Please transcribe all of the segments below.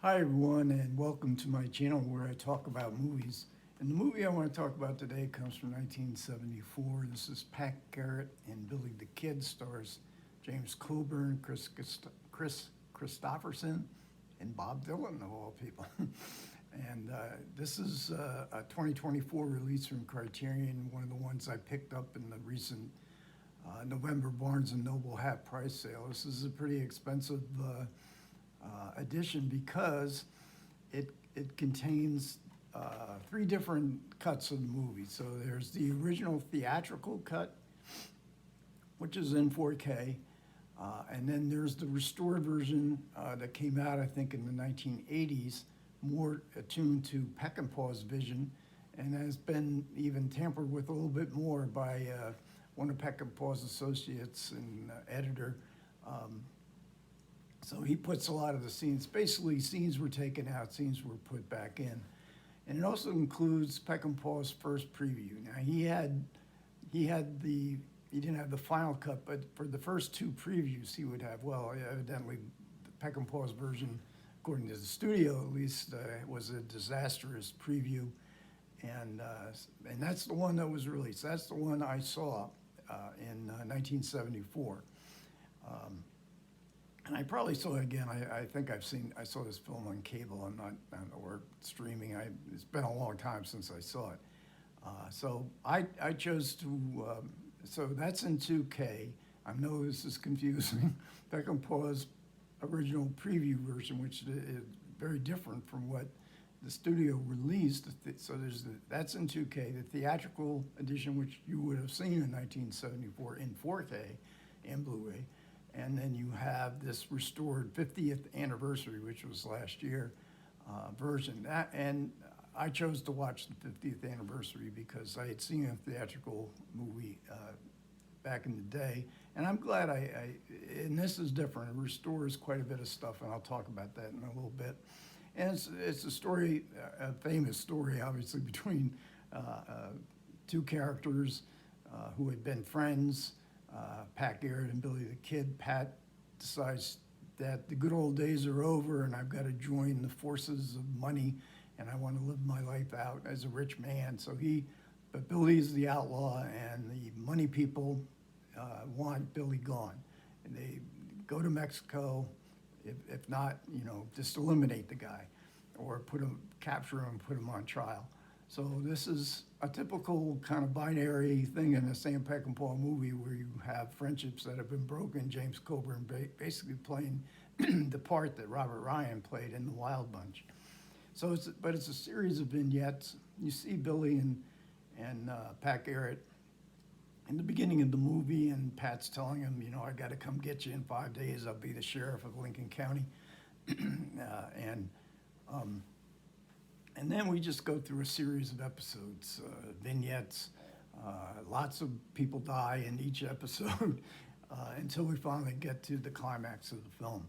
Hi everyone, and welcome to my channel where I talk about movies. And the movie I want to talk about today comes from 1974. This is Garrett and Billy the Kid, stars James Coburn, Kris Kristofferson, and Bob Dylan of all people. And this is a 2024 release from Criterion, one of the ones I picked up in the recent November Barnes& and Noble half price sale. This is a pretty expensive edition because it contains three different cuts of the movie. So there's the original theatrical cut, which is in 4K, and then there's the restored version that came out, I think, in the 1980s, more attuned to Peckinpah's vision, and has been even tampered with a little bit more by one of Peckinpah's associates and editor. So he puts a lot of the scenes, basically scenes were taken out, scenes were put back in. And it also includes Peckinpah's first preview. Now he didn't have the final cut, but for the first two previews he would have, well, evidently Peckinpah's version, according to the studio at least, was a disastrous preview. And that's the one that was released. That's the one I saw in 1974. And I probably saw it again. I think I saw this film on cable. Or streaming. It's been a long time since I saw it. So I chose to, so that's in 2K. I know this is confusing. Peckinpah's original preview version, which is very different from what the studio released. So that's in 2K. The theatrical edition, which you would have seen in 1974 in 4K and Blu-ray. And then you have this restored 50th anniversary, which was last year, version. And I chose to watch the 50th anniversary because I had seen a theatrical movie back in the day. And I'm glad and this is different. It restores quite a bit of stuff, and I'll talk about that in a little bit. And it's a story, a famous story, obviously, between two characters who had been friends. Garrett and Billy the Kid. Pat decides that the good old days are over and I've got to join the forces of money and I want to live my life out as a rich man. But Billy's the outlaw and the money people want Billy gone. And they go to Mexico, if not, just eliminate the guy or capture him, put him on trial. So this is a typical kind of binary thing in a Sam Peckinpah movie where you have friendships that have been broken. James Coburn basically playing the part that Robert Ryan played in The Wild Bunch. So it's a series of vignettes. You see Billy and Pat Garrett in the beginning of the movie, and Pat's telling him, I got to come get you in 5 days. I'll be the sheriff of Lincoln County. And then we just go through a series of episodes, vignettes. Lots of people die in each episode until we finally get to the climax of the film.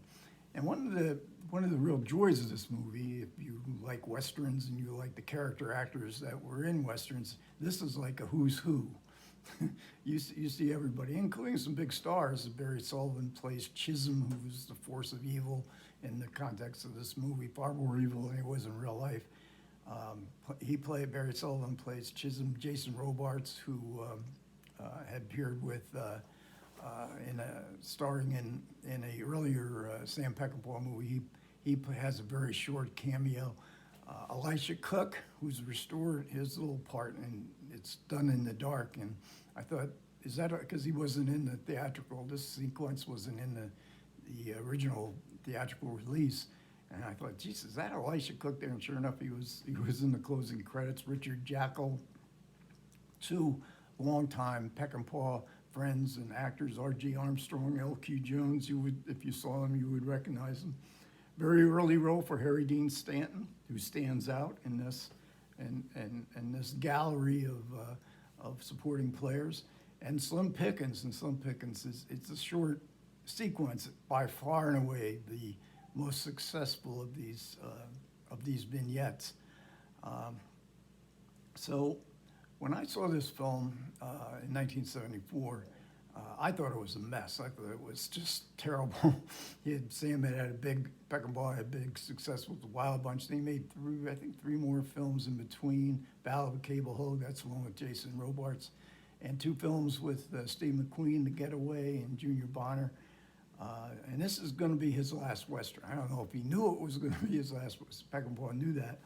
And one of the real joys of this movie, if you like Westerns and you like the character actors that were in Westerns, this is like a who's who. You see everybody, including some big stars. Barry Sullivan plays Chisholm, who's the force of evil in the context of this movie, far more evil than he was in real life. Barry Sullivan plays Chisholm. Jason Robards, who had appeared with, starring in a earlier Sam Peckinpah movie. He has a very short cameo. Elisha Cook, who's restored his little part, and it's done in the dark. And I thought, is that because he wasn't in the theatrical? This sequence wasn't in the original theatrical release. And I thought, geez, is that Elisha Cook there? And sure enough, he was in the closing credits. Richard Jackal, two longtime Peckinpah friends and actors, R.G. Armstrong, L.Q. Jones. If you saw him, you would recognize him. Very early role for Harry Dean Stanton, who stands out in this and this gallery of supporting players. And Slim Pickens, it's a short sequence, by far and away the most successful of these vignettes. So when I saw this film in 1974, I thought it was a mess. I thought it was just terrible. Sam had a big, Peckinpah had a big success with the Wild Bunch. They made I think three more films in between. Battle of Cable Hogue, that's the one with Jason Robards, and two films with Steve McQueen, The Getaway, and Junior Bonner. And this is going to be his last Western. I don't know if he knew it was going to be his last Western. Peckinpah knew that.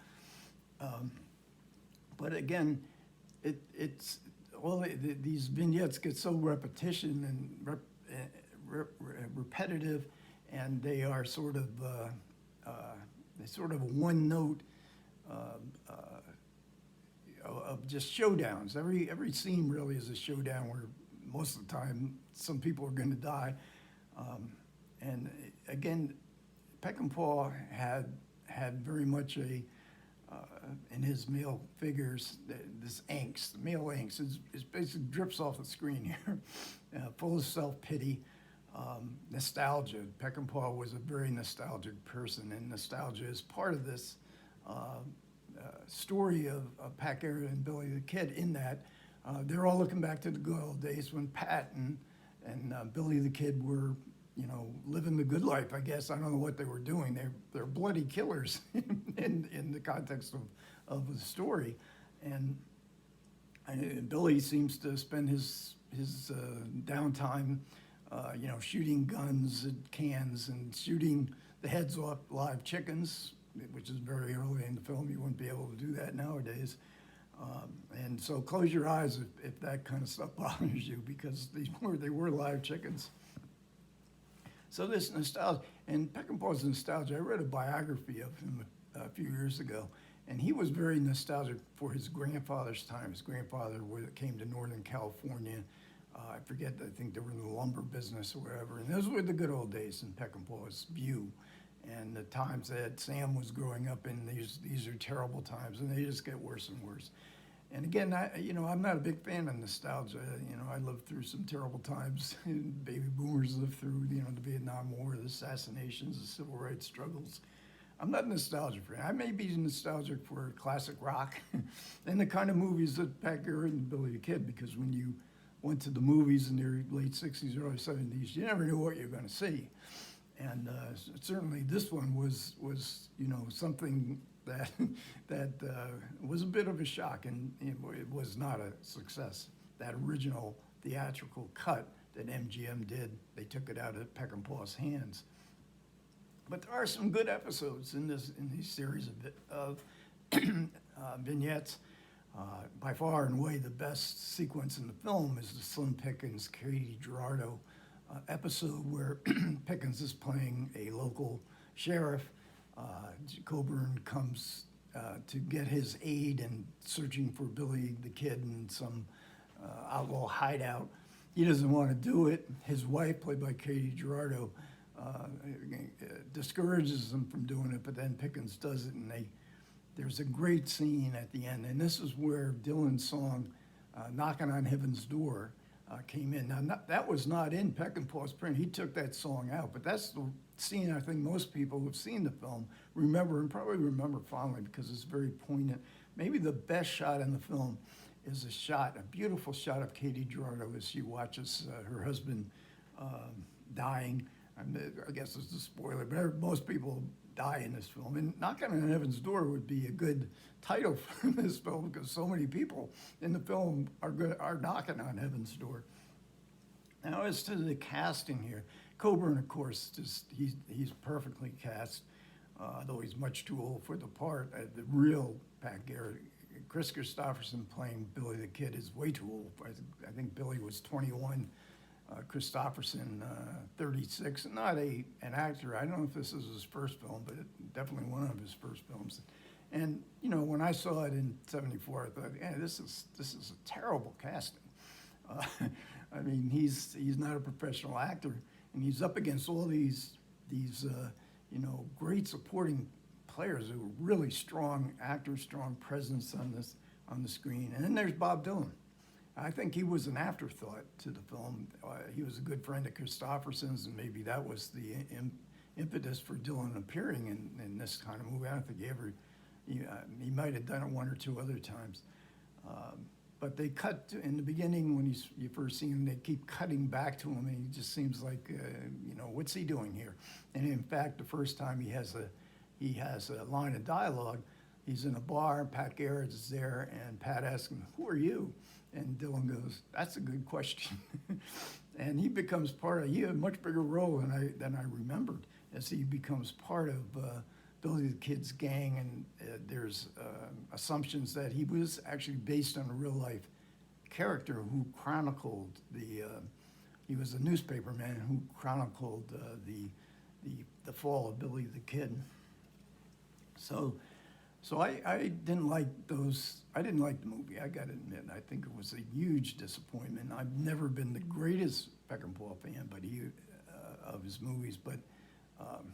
But again, these vignettes get so repetition and repetitive, and they are sort of a one note of just showdowns. Every scene really is a showdown where most of the time some people are going to die. And again, Peckinpah had very much in his male figures, this angst, male angst, is basically drips off the screen here, full of self-pity, nostalgia. Peckinpah was a very nostalgic person, and nostalgia is part of this story of Pat Garrett and Billy the Kid, in that they're all looking back to the good old days when Pat and Billy the Kid were, living the good life, I guess. I don't know what they were doing. They're bloody killers in the context of the story. And Billy seems to spend his downtime, shooting guns at cans and shooting the heads off live chickens, which is very early in the film. You wouldn't be able to do that nowadays. And so close your eyes if that kind of stuff bothers you, because they were live chickens. So this nostalgia, and Peckinpah's nostalgia, I read a biography of him a few years ago, and he was very nostalgic for his grandfather's time. His grandfather came to Northern California. I think they were in the lumber business or whatever, and those were the good old days in Peckinpah's view. And the times that Sam was growing up in, these are terrible times, and they just get worse and worse. And again, I'm not a big fan of nostalgia. I lived through some terrible times. Baby boomers lived through, the Vietnam War, the assassinations, the civil rights struggles. I'm not nostalgic for it. I may be nostalgic for classic rock and the kind of movies that Pat Garrett and Billy the Kid, because when you went to the movies in the late 60s, early 70s, you never knew what you were going to see. And certainly this one was something that was a bit of a shock, and it was not a success. That original theatrical cut that MGM did, they took it out of Peckinpah's hands. But there are some good episodes in these series of vignettes. By far and away, the best sequence in the film is the Slim Pickens, Katie Girardeau episode where Pickens is playing a local sheriff. Coburn comes to get his aid in searching for Billy the Kid in some outlaw hideout. He doesn't want to do it. His wife, played by Katie Girardeau, discourages him from doing it, but then Pickens does it, and there's a great scene at the end. And this is where Dylan's song, Knocking on Heaven's Door, came in. Now, that was not in Peckinpah's print. He took that song out, but that's the scene I think most people who've seen the film remember, and probably remember fondly, because it's very poignant. Maybe the best shot in the film is a beautiful shot of Katie Girardeau as she watches her husband dying. I guess it's a spoiler, but most people die in this film. And Knocking on Heaven's Door would be a good title for this film, because so many people in the film are knocking on Heaven's door. Now, as to the casting here, Coburn, of course, he's perfectly cast, though he's much too old for the part. The real Pat Garrett, Kris Kristofferson playing Billy the Kid, is way too old. I think Billy was 21. Kristofferson, 36, not an actor. I don't know if this is his first film, but definitely one of his first films. And when I saw it in '74, I thought, yeah, this is a terrible casting. I mean, he's not a professional actor, and he's up against all these great supporting players who are really strong actors, strong presence on the screen. And then there's Bob Dylan. I think he was an afterthought to the film. He was a good friend of Kristofferson's, and maybe that was the impetus for Dylan appearing in this kind of movie. I don't think he might have done it one or two other times. But they cut in the beginning when you first see him. They keep cutting back to him, and he just seems like, what's he doing here? And in fact, the first time he has a line of dialogue. He's in a bar. Pat Garrett is there, and Pat asks him, "Who are you?" And Dylan goes, "That's a good question." And he becomes he had a much bigger role than I remembered, as he becomes part of Billy the Kid's gang, and there's assumptions that he was actually based on a real life character who chronicled he was a newspaperman who chronicled the fall of Billy the Kid. So I didn't like those. I didn't like the movie. I got to admit, I think it was a huge disappointment. I've never been the greatest Peckinpah fan, but of his movies, but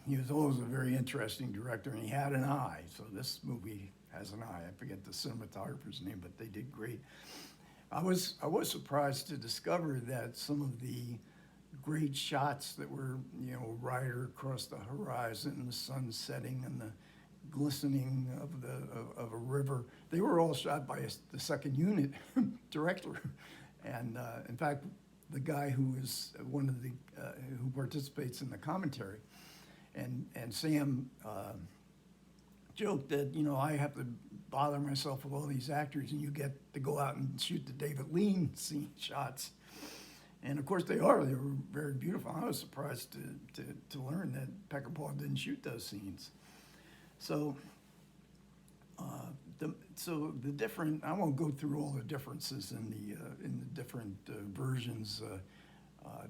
he was always a very interesting director, and he had an eye. So this movie has an eye. I forget the cinematographer's name, but they did great. I was surprised to discover that some of the great shots that were, Rider across the horizon, and the sun setting, and the glistening of a river, they were all shot by the second unit director. And in fact, the guy who is one of the who participates in the commentary, and Sam joked that I have to bother myself with all these actors, and you get to go out and shoot the David Lean scene shots. And of course they were very beautiful. I was surprised to learn that Peckinpah didn't shoot those scenes. So, the different. I won't go through all the differences in the different versions.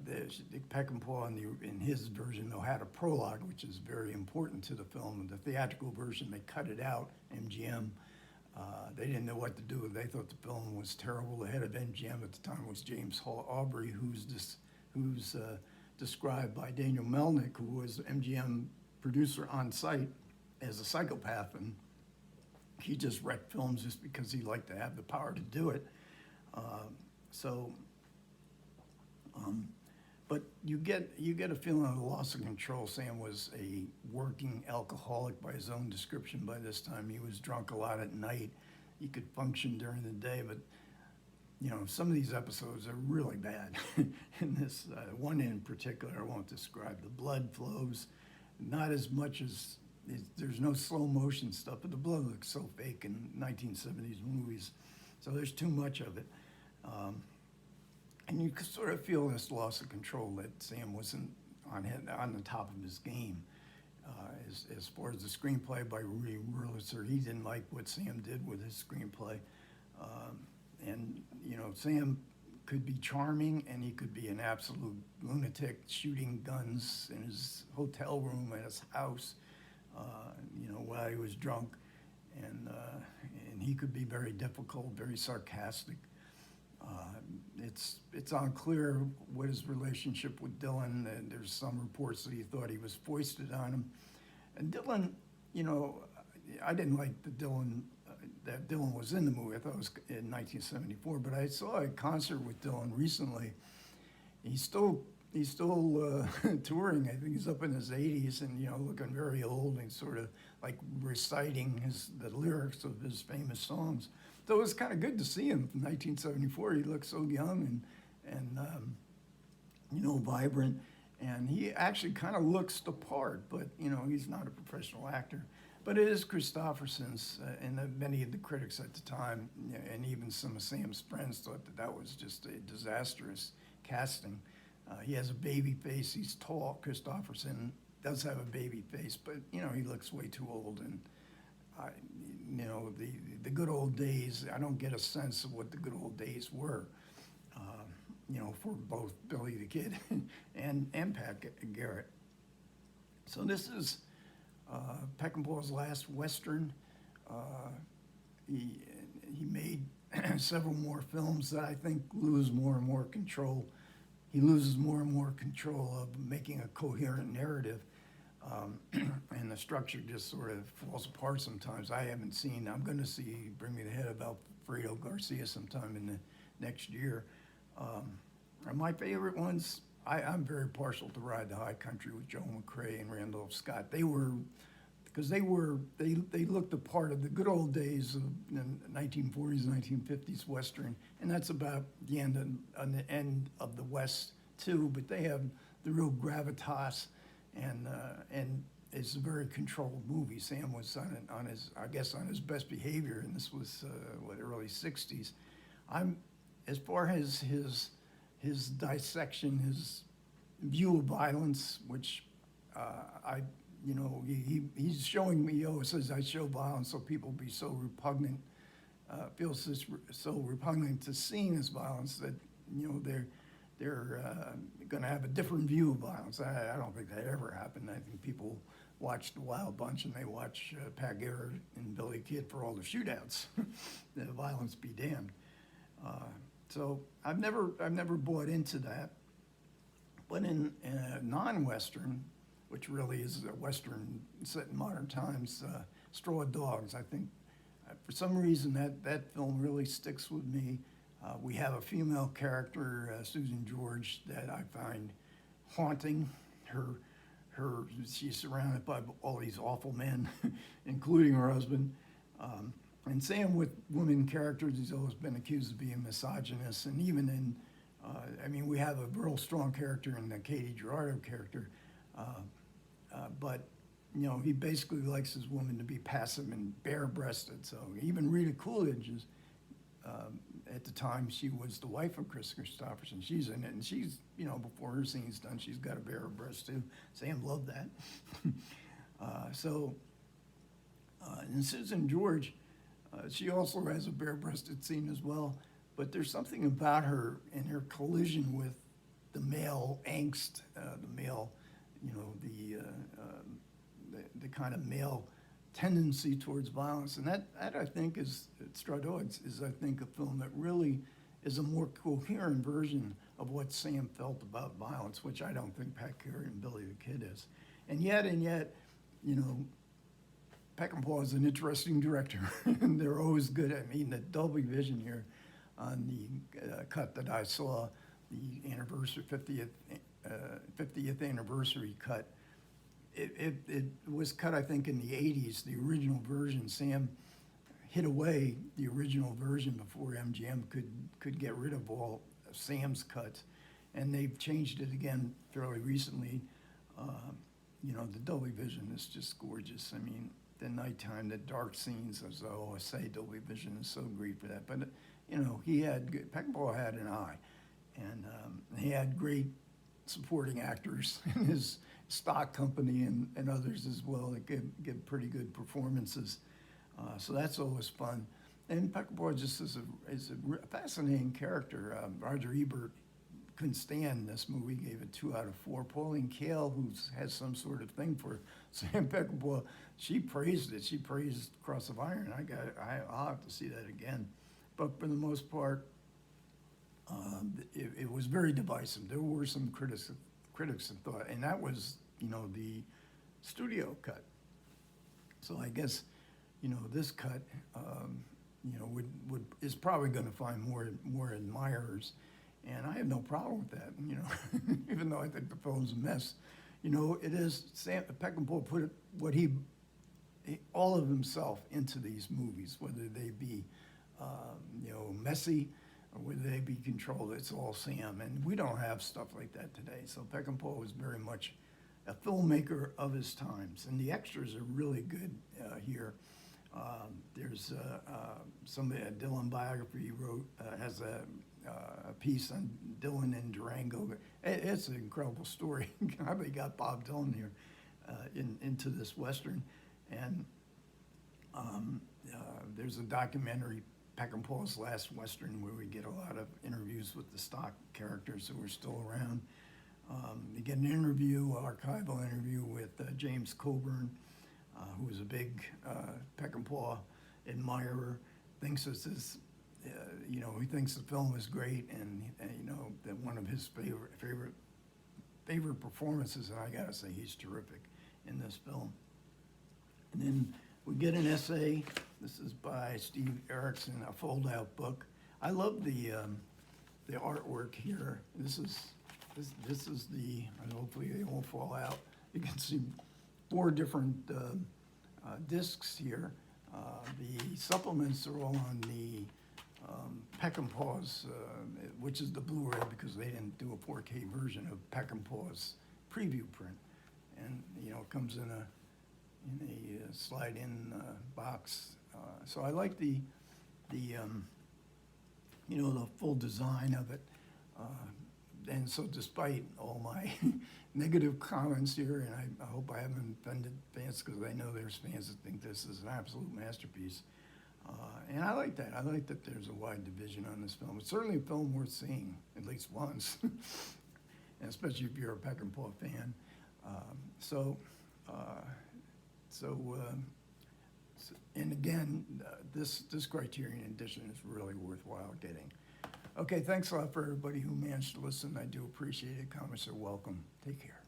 The Peckinpah in his version, though, had a prologue, which is very important to the film. The theatrical version, they cut it out. MGM, they didn't know what to do. They thought the film was terrible. The head of MGM at the time was James Hall Aubrey, who's described by Daniel Melnick, who was MGM producer on site, as a psychopath, and he just wrecked films just because he liked to have the power to do it. But you get a feeling of loss of control. Sam was a working alcoholic by his own description. By this time, he was drunk a lot at night. He could function during the day, but some of these episodes are really bad. In this one in particular, I won't describe. The blood flows, not as much as. There's no slow motion stuff, but the blood looks so fake in 1970s movies. So there's too much of it. And you could sort of feel this loss of control, that Sam wasn't on the top of his game. As far as the screenplay by Rudy Wurlitzer, he didn't like what Sam did with his screenplay. And Sam could be charming, and he could be an absolute lunatic, shooting guns in his hotel room at his house. While he was drunk, and he could be very difficult, very sarcastic. It's unclear what his relationship with Dylan. There's some reports that he thought he was foisted on him, and Dylan, I didn't like that Dylan was in the movie. I thought it was in 1974, but I saw a concert with Dylan recently. He's still touring. I think he's up in his 80s and looking very old, and sort of like reciting the lyrics of his famous songs. So it was kind of good to see him from 1974. He looked so young and vibrant, and he actually kind of looks the part. But he's not a professional actor. But it is Kristofferson's, and many of the critics at the time, and even some of Sam's friends, thought that was just a disastrous casting. He has a baby face. He's tall. Kristofferson does have a baby face, but he looks way too old. And the good old days. I don't get a sense of what the good old days were. For both Billy the Kid and Pat Garrett. So this is Peckinpah's last Western. He made several more films that I think lose more and more control. He loses more and more control of making a coherent narrative, and the structure just sort of falls apart sometimes. I'm going to see Bring Me the Head of Alfredo Garcia sometime in the next year. My favorite ones, I'm very partial to Ride the High Country with Joe McCrea and Randolph Scott. They were because they looked the part of the good old days of the 1940s, 1950s Western, and that's about the end of the West too. But they have the real gravitas, and it's a very controlled movie. Sam was on his best behavior, and this was early '60s. As far as his dissection, his view of violence, which he's showing me. He always says, I show violence so people be so repugnant, feels this so repugnant to seeing this violence that they're going to have a different view of violence. I don't think that ever happened. I think people watched The Wild Bunch and they watch Pat Garrett and Billy the Kid for all the shootouts. The violence be damned. So I've never bought into that. But in a non-Western, which really is a Western set in modern times, Straw Dogs, I think for some reason that film really sticks with me. We have a female character, Susan George, that I find haunting. She's surrounded by all these awful men, including her husband. And Sam, with women characters, he's always been accused of being misogynist. And even in, we have a real strong character in the Katie Gerardo character. But he basically likes his woman to be passive and bare-breasted. So even Rita Coolidge is, at the time, she was the wife of Kris Kristofferson. She's in it, and she's, before her scene's done, she's got a bare breast too. Sam loved that. And Susan George, she also has a bare-breasted scene as well. But there's something about her and her collision with the male angst, the male, the kind of male tendency towards violence. And that I think is, Straw Dogs is, I think, a film that really is a more coherent version of what Sam felt about violence, which I don't think Pat Garrett and Billy the Kid is. And yet, Peckinpah is an interesting director, and they're always good. The Dolby Vision here on the cut that I saw, the 50th anniversary cut, it was cut, I think, in the 80s, the original version. Sam hid away the original version before MGM could get rid of all of Sam's cuts, and they've changed it again fairly recently. The Dolby Vision is just gorgeous. The nighttime, the dark scenes, as I always say, Dolby Vision is so great for that. But, Peckinpah had an eye, and he had great supporting actors in his stock company and others as well that give pretty good performances. So that's always fun. And Peckinpah just is a fascinating character. Roger Ebert couldn't stand this movie, gave it 2 out of 4. Pauline Kael, who has some sort of thing for Sam Peckinpah, she praised it. She praised Cross of Iron. I'll have to see that again. But for the most part, it was very divisive. There were some critics that thought, and that was, the studio cut. So I guess, this cut, is probably going to find more admirers, and I have no problem with that. Even though I think the film's a mess, it is. Sam Peckinpah put all of himself into these movies, whether they be, messy, or whether they be controlled. It's all Sam, and we don't have stuff like that today. So Peckinpah was very much a filmmaker of his times, and the extras are really good here. There's a Dylan biography he wrote, has a piece on Dylan in Durango. It's an incredible story. How they got Bob Dylan here into this Western. And there's a documentary, Peckinpah's Last Western, where we get a lot of interviews with the stock characters who are still around. You get an archival interview with James Coburn, who was a big Peckinpah admirer, thinks this is, he thinks the film is great, and that one of his favorite performances, and I gotta say, he's terrific in this film. And then we get an essay. This is by Steve Erickson, a fold-out book. I love the artwork here. This is the, and hopefully they won't fall out. You can see 4 different discs here. The supplements are all on the Peckinpah's, which is the Blu-ray, because they didn't do a 4K version of Peckinpah's preview print. And, you know, it comes in a slide-in box. So I like the you know, the full design of it. And so despite all my negative comments here, and I hope I haven't offended fans, because I know there's fans that think this is an absolute masterpiece. And I like that. I like that there's a wide division on this film. It's certainly a film worth seeing at least once, and especially if you're a Peckinpah fan. And again, this Criterion edition is really worthwhile getting. Okay, thanks a lot for everybody who managed to listen. I do appreciate it. Comments are welcome. Take care.